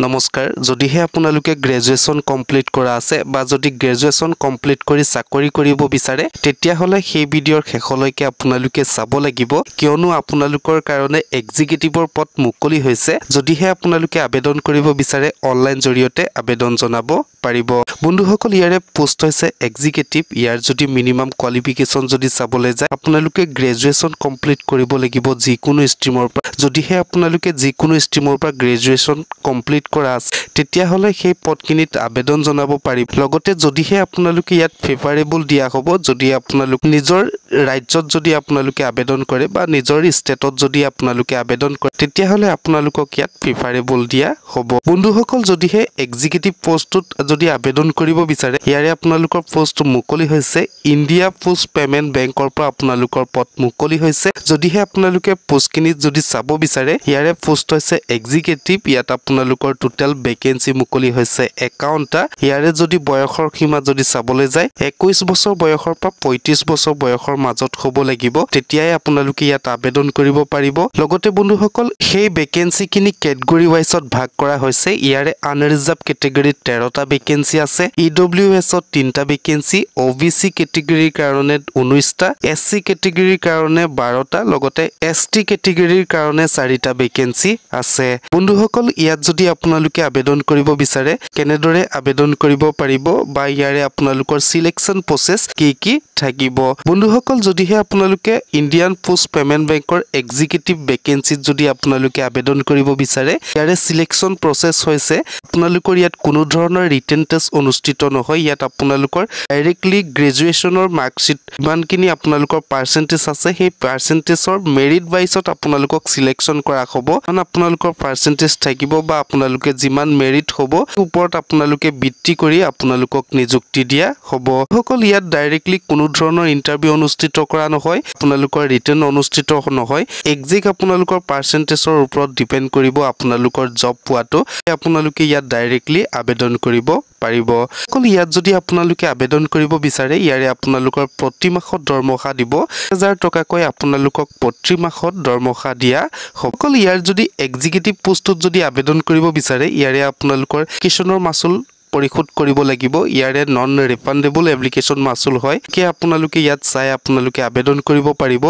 নমস্কাৰ যদিহে আপোনালোকে গ্ৰেজুৱেচন কমপ্লিট কৰা আছে বা যদি গ্ৰেজুৱেচন কমপ্লিট কৰি চাকৰি কৰিব বিচাৰে তেতিয়া হলে সেই ভিডিঅ'ৰ শেষলৈকে আপোনালোকে চাব লাগিব কিয়নো আপোনালোকৰ কাৰণে এক্সিকিউটিভৰ পদ মুকলি হৈছে যদিহে আপোনালোকে আবেদন কৰিব বিচাৰে অনলাইন জৰিয়তে আবেদন জনাব পাৰিব বন্ধুসকল ইয়াৰে পোষ্ট হৈছে এক্সিকিউটিভ ইয়াৰ যদি মিনিমাম কোৱালিফিকেশন যদি চাবলৈ যায় আপোনালোকে গ্ৰেজুৱেচন কমপ্লিট কৰিব লাগিব যিকোনো ষ্ট্ৰীমৰ পৰা যদিহে আপোনালোকে যিকোনো ষ্ট্ৰীমৰ পৰা গ্ৰেজুৱেচন কমপ্লিট কৰা আছে তেতিয়া হলে সেই পদখিনিত আবেদন জনাব পাৰিব লগতে যদিহে আপোনালোকে ইয়াত ফেভাৰেবল দিয়া হ'ব যদি আপোনালোক নিজৰ ৰাজ্যত যদি আপোনালোকে আবেদন কৰে বা নিজৰ ষ্টেটত যদি আপোনালোকে আবেদন কৰে তেতিয়া হলে আপোনালোকক ইয়াত ফেভাৰেবল দিয়া হ'ব বন্ধুসকল যদিহে এক্সিকিউটিভ পোষ্টত যদি আবেদন কৰিব বিচাৰে ইয়াৰে আপোনালোকৰ পোষ্ট মুকলি হৈছে ইণ্ডিয়া পোষ্ট পেমেন্ট বেংকৰ পৰা আপোনালোকৰ পদ মুকলি হৈছে যদিহে আপোনালোকে পোষ্টখিনিত যদি চাব বিচাৰে ইয়াৰে পোষ্ট হৈছে এক্সিকিউটিভ ইয়াত আপোনালোকৰ টোটাল ভেকেন্সি মুকলি হৈছে 51টা ইয়াৰে যদি বয়সৰ সীমা যদি চাবলৈ যায় 21 বছৰ বয়সৰ পৰা 35 বছৰ বয়সৰ মাজত হ'ব লাগিব তেতিয়াই আপোনালোকে ইয়াত আবেদন কৰিব পাৰিব লগতে বন্ধুসকল সেই ভেকেন্সি কিনি কেটেগৰী ওয়াইজত ভাগ কৰা হৈছে ইয়াৰে আনৰিজাৰ্ভ কেটেগৰীত 13টা ভেকেন্সি আছে ইডব্লিউএছত 3টা ভেকেন্সি ওবিসি কেটেগৰীৰ কাৰণে 19টা এসসি কেটেগৰীৰ কাৰণে 12টা লগতে এসটি কেটেগৰীৰ কাৰণে 4টা ভেকেন্সি আছে বন্ধুসকল ইয়াত যদি আপোনালোকে আবেদন কৰিব বিচাৰে কেনেদৰে আবেদন কৰিব পাৰিব বা ইয়াৰে আপোনালোকৰ সিলেকশন প্ৰসেস কি থাকিব বন্ধুসকল যদিহে আপোনালোকে ইণ্ডিয়ান পোষ্ট পেমেন্ট বেংকৰ এক্সিকিউটিভ ভেকেন্সিত যদি আপোনালোকে আবেদন কৰিব বিচাৰে ইয়াৰে সিলেকশন প্ৰসেস হৈছে আপোনালোকৰ ইয়াত কোনো ধৰণৰ ৰিটেন টেষ্ট অনুষ্ঠিত নহয় ইয়াত আপোনালোকৰ ডাইৰেক্টলি গ্ৰেজুৱেচনৰ মাৰ্কশিট মানকিনি আপোনালোকৰ পাৰ্সেন্টেজ আছে সেই পাৰ্সেন্টেজৰ মেৰিট ওয়াইজত আপোনালোকক সিলেকশন কৰা হ'ব কাৰণ আপোনালোকৰ পাৰ্সেন্টেজ থাকিব বা আপোনালোকে যিমান মেৰিট হ'ব ওপৰত আপোনালোকে ভিত্তি কৰি আপোনালোকক নিযুক্তি দিয়া হ'ব সকল ইয়াত ডাইৰেক্টলি কোনো ধৰণৰ ইন্টাৰভিউ অনুষ্ঠিত কৰা নহয় আপোনালোকৰ ৰিটেন অনুষ্ঠিত নহয় এক্সাক্ট আপোনালোকৰ পাৰ্সেন্টেজৰ ওপৰত ডিপেন্ড কৰিব আপোনালোকৰ জব পোৱাটো আপোনালোকে ইয়াত ডাইৰেক্টলি আবেদন কৰিব পাৰিব সকল ইয়াত যদি আপোনালোকে আবেদন কৰিব বিচাৰে ইয়াৰে আপোনালোকৰ প্ৰতি মাহত দৰমহা দিব 1000 টকাকৈ আপোনালোকক প্ৰতি মাহত দৰমহা দিয়া সকল ইয়াৰ যদি এক্সিকিউটিভ পোষ্টত যদি আবেদন কৰিব বিচাৰে ইয়াৰে আপোনালোকৰ কিষণৰ মাসুল পৰিশোধ কৰিব লাগিব ইয়াৰে নন ৰিফান্ডেবল এপ্লিকেশন মাসুল হয় কি আপোনালোকে ইয়াত চাই আপোনালোকে আবেদন কৰিব পাৰিব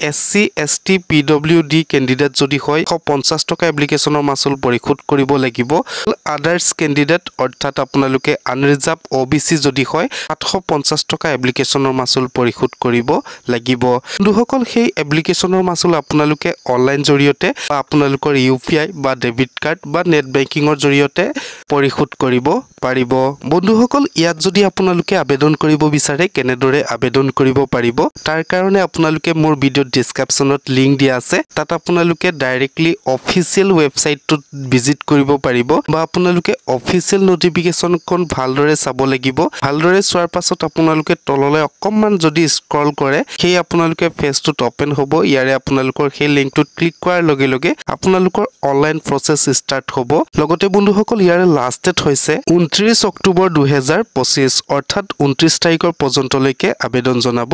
এসসি এসটি পিডব্লিউডি ক্যান্ডিডেট যদি হয় 150 টকা এপ্লিকেশনৰ মাসুল পৰিশোধ কৰিব লাগিব আদাৰ্স ক্যান্ডিডেট অৰ্থাৎ আপোনালোকে আনৰিজাৰ্ভ ওবিসি যদি হয় 850 টকা এপ্লিকেশনৰ মাসুল পৰিশোধ কৰিব লাগিব বন্ধুসকল সেই এপ্লিকেশনৰ মাসুল আপোনালোকে অনলাইন জৰিয়তে বা আপোনালোকৰ ইউপিআই বা ডেবিট কাৰ্ড বা নেট বেংকিংৰ জৰিয়তে পৰিশোধ কৰিব পাৰিব বন্ধুসকল ইয়াত যদি আপোনালোকে আবেদন কৰিব বিচাৰে কেনেদৰে আবেদন কৰিব পাৰিব তাৰ কাৰণে আপোনালোকে মোৰ ভিডিও ডেসক্ৰিপচনত লিংক দিয়া আছে তাত আপোনালোকে ডাইৰেক্টলি অফিচিয়েল ওয়েবসাইটটোত ভিজিট কৰিব পাৰিব বা আপোনালোকে অফিচিয়েল নোটিফিকেশনখন ভালদৰে চাব লাগিব ভালদৰে চোৱাৰ পাছত আপোনালোকে তললৈ অকমান যদি স্ক্ৰল কৰে সেই আপোনালোকে পেজটোত ওপেন হ'ব ইয়াৰে আপোনালোকৰ সেই লিংকটোত ক্লিক কৰাৰ লগে লগে আপোনালোকৰ অনলাইন প্ৰসেস ষ্টাৰ্ট হ'ব লগতে বন্ধুসকল ইয়াৰে লাষ্ট ডেট হৈছে 29 অক্টোবৰ 2025 অৰ্থাৎ 29 তাৰিখৰ পৰ্যন্তলৈকে আবেদন জনাব